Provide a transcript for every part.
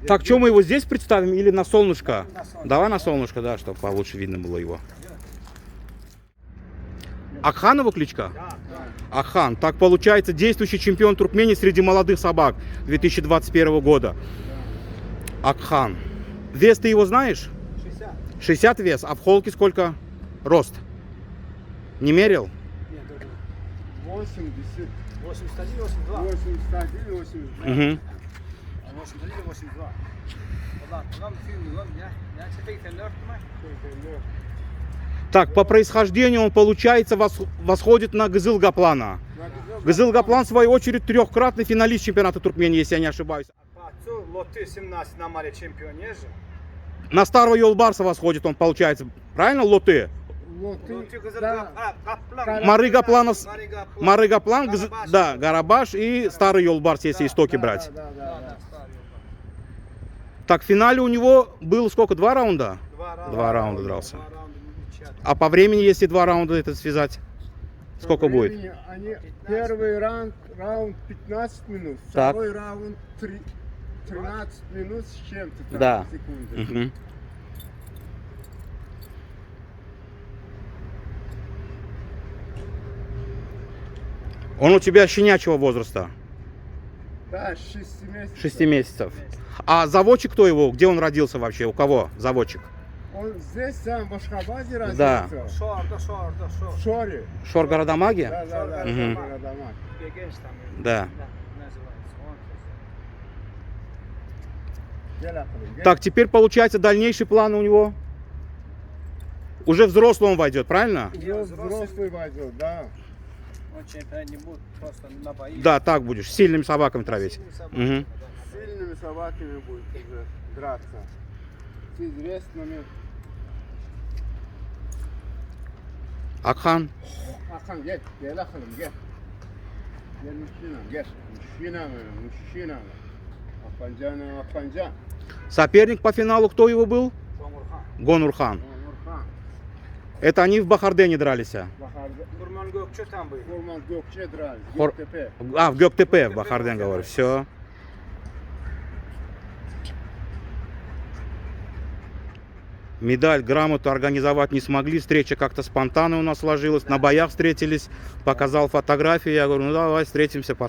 Так, что мы его здесь представим или на солнышко? Давай на солнышко, да, чтобы получше видно было его. Акхан его кличка? Ахан. Так получается, действующий чемпион Туркмении среди молодых собак 2021 года. Акхан. Вес ты его знаешь? 60. 60 вес. А в холке сколько рост? Не мерил? Нет, 80, 81, 82. 81, 82. Угу. 81, 82. Ладно, я теперь Так, по происхождению он, получается, восходит на Гызылгаплана. Гызылгаплан, в свою очередь, трехкратный финалист чемпионата Туркмении, если я не ошибаюсь. Лоты 17 на море чемпион есть же? На старого Йолбарса восходит он, получается. Правильно, Лоты? Марыгаплан, Марыгаплан, да, Гарабаш и старый Йолбарс, если истоки брать. Так, в финале у него было сколько? 2 раунда? 2 раунда дрался. А по времени, если 2 раунда это связать, сколько будет? Первый раунд 15 минут, Так. второй раунд 13 минут с чем-то. Да. Секунды. Угу. Он у тебя щенячьего возраста? Да, 6 месяцев. 6 месяцев. А заводчик кто его? Где он родился вообще? У кого заводчик? Он здесь сам в Ашхабаде родился. Да. В Шоре. Шор Городомаги? Да. Мгм. Городомаг. Да. Гель. Так, теперь получается дальнейший план у него. Уже взрослый он войдет, правильно? Взрослый войдет, да. Он чемпион не будет просто на бои. Да, так будешь. С сильными собаками травить. Угу. Сильными собаками будет уже драться. С известными. Акхан. Ахан, гель, Аханым, гель. Гель, мужчина. Афанджан. Соперник по финалу кто его был? Гомурхан. Гонурхан. Нурхан. Это они в Бахардене дрались. Гурман Gökçe там был. Гурман Gökçe дрались. Хор- Göktepe. А, в Гёктепе, в Бахарден, говорю. Все. Медаль, грамоту организовать не смогли. Встреча как-то спонтанно у нас сложилась. На боях встретились. Показал фотографии. Я говорю, ну давай встретимся, А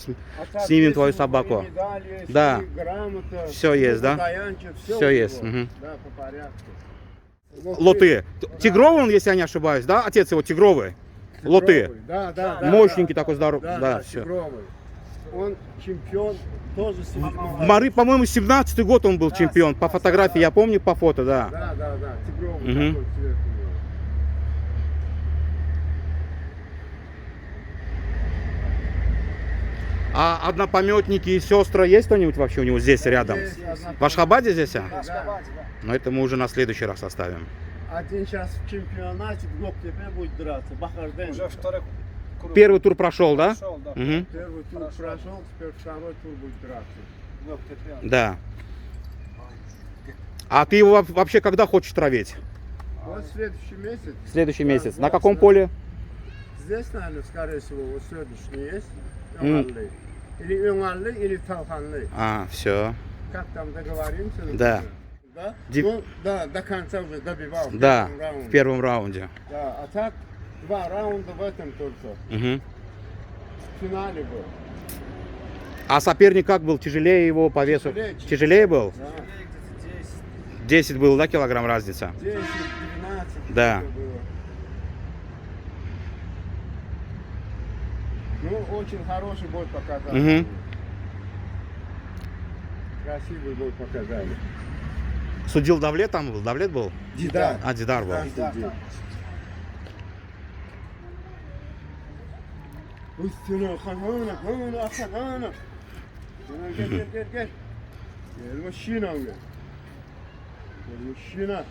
так, снимем если твою и собаку. медали, Да. и грамота, Всё есть, да? подаянчик, Всё у есть, него. мгм. Да, по порядку. Лоты. Тигровый он, если я не ошибаюсь, да? Отец его тигровый. Лоты. Тигровый. Да. Мощненький такой, здоровый. Да, все. тигровый. Он чемпион тоже с Мары, по-моему, 17-й год он был чемпион. По фотографии, я помню, по фото, да. Да, тигровый Мгм. такой цвет у него. А однопометники и сестры есть кто-нибудь вообще у него здесь рядом? Есть одна- В Ашхабаде здесь? На Ашхабаде, да. Но это мы уже на следующий раз оставим. Один сейчас в чемпионате в Göktepe будет драться. Бахарден. Уже второй круг. Первый тур прошел, да? Прошел, да. Мгм. Первый тур прошел, теперь второй тур будет драться. Göktepe. Да. А ты его вообще когда хочешь травить? Вот следующий месяц. Следующий Да, месяц. да, На каком да. поле? Здесь, наверное, скорее всего, вот сегодняшний есть. М. Ömerli. Или Ömerli, или Talhanlı. А, все. Как там договоримся? например? Да. Да? Ди- Ну, да, до конца уже добивал. в Да, первом раунде. в первом раунде. Да, а так 2 раунда в этом только. Мгм. В финале был. А соперник как был? Тяжелее его по весу? Тяжелее. Тяжелее был? Да. Где-то 10. 10 было, да, килограмм разница? 10, 12. Да. что-то было. Ну, очень хороший бой показали. Мгм. Красивый бой показали. Судил Давлет там был? Давлет был? Дидар. А, Дидар был. Да. Üstüne hana, hana. Gel. Gel мужчина уже. Gel мужчина.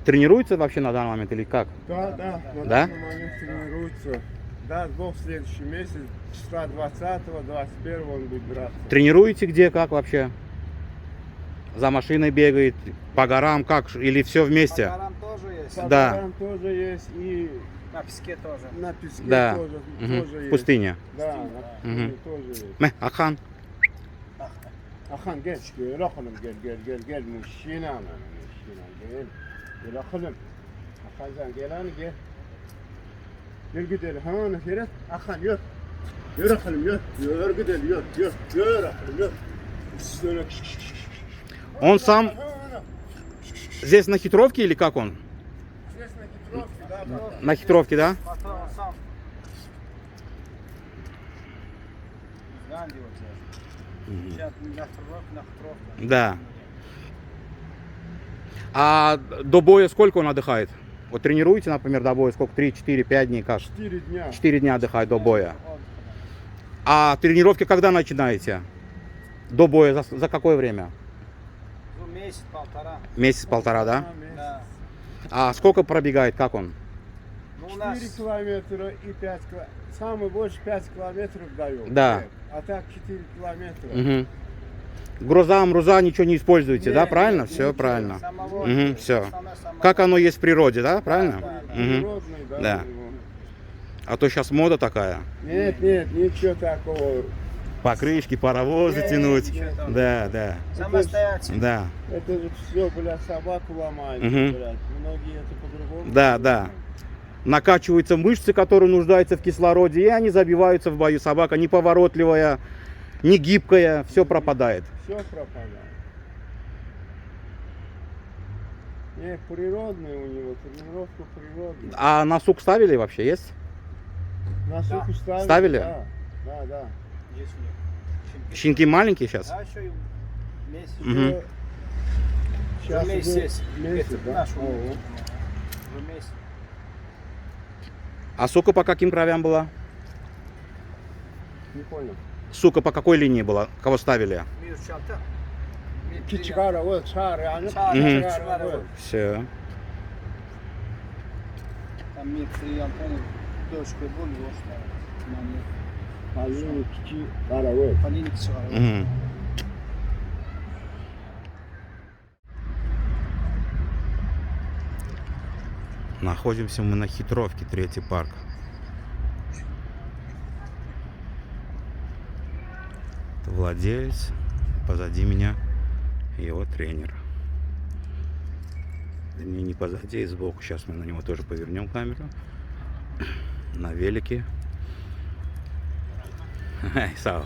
Тренируется вообще на данный момент или как? Да, на Да? данный момент тренируется. Да, Бог в следующий месяц, числа 20-21 он будет драться. Тренируете где, как вообще? За машиной бегает, по горам как, или все вместе? По горам тоже есть. По Да. горам тоже есть и На песке тоже. на песке Да. тоже, Мгм. тоже В есть. пустыне. Да, на пустыне Мгм. тоже есть. Мeh, Ахан. Ahan gel, gel oğlum gel muşina lan muşina gel oğlum. Ahan gel hani gel. Gel gidelim ha Ferhat. Ahan yürü. Yürü oğlum yürü gidelim yürü oğlum yürü. Üstüne. Он сам здесь на хитровке или как он? На хитровке, да? Потом он сам. Ганди вот сейчас. Сейчас на хитровке. Да. А до боя сколько он отдыхает? Вот тренируете, например, до боя, сколько? 3, 4, 5 дней, как? 4 дня. 4 дня отдыхает до боя. А тренировки когда начинаете? До боя за какое время? Ну, месяц-полтора. Месяц-полтора, да? Да. А сколько пробегает, как он? Ну, у 4 нас километра и 5 километров. Самый больше 5 километров дает. Да. А так 4 километра. Угу. Груза, мруза ничего не используете, да? Нет, Правильно? нет, Все ничего. правильно. самого. Мгм, все. Основное самого. Как оно есть в природе, да? Правильно? Да, да. Мгм. Природный, да. Да. у него. А то сейчас мода такая. Нет, ничего такого. Покрышки, паровозы тянуть. ничего там. Да, да. Самостоятельно. Да. Это же все, блядь, собаку ломает, Мгм. блядь. Многие это по-другому. Да, да. Накачиваются мышцы, которые нуждаются в кислороде, и они забиваются в бою. Собака неповоротливая, не гибкая, все пропадает. Все пропадает. Не, природный у него, тренировка природная. А на сук ставили вообще, есть? На суку ставили? Ставили? Да. Есть у них. Щенки маленькие сейчас? Да, еще и месяц. Мгм. Сейчас Месяц уже есть. месяц, Это да? наш Ого. Уже месяц. А сука по каким кровям была? Не понял. Сука по какой линии была? Кого ставили? Мир чалта. Чигара, вот, шар, yani. Çağrı, Мгм. çağrı var. Все. Там мир три антенны, дочкой был, его ставят. Halini kiki, kara, вот. По линии чağrı. Находимся мы на Хитровке, третий парк. Это владелец, позади меня его тренер. Не позади, и сбоку. Сейчас мы на него тоже повернем камеру. На велике. Ай, Сау.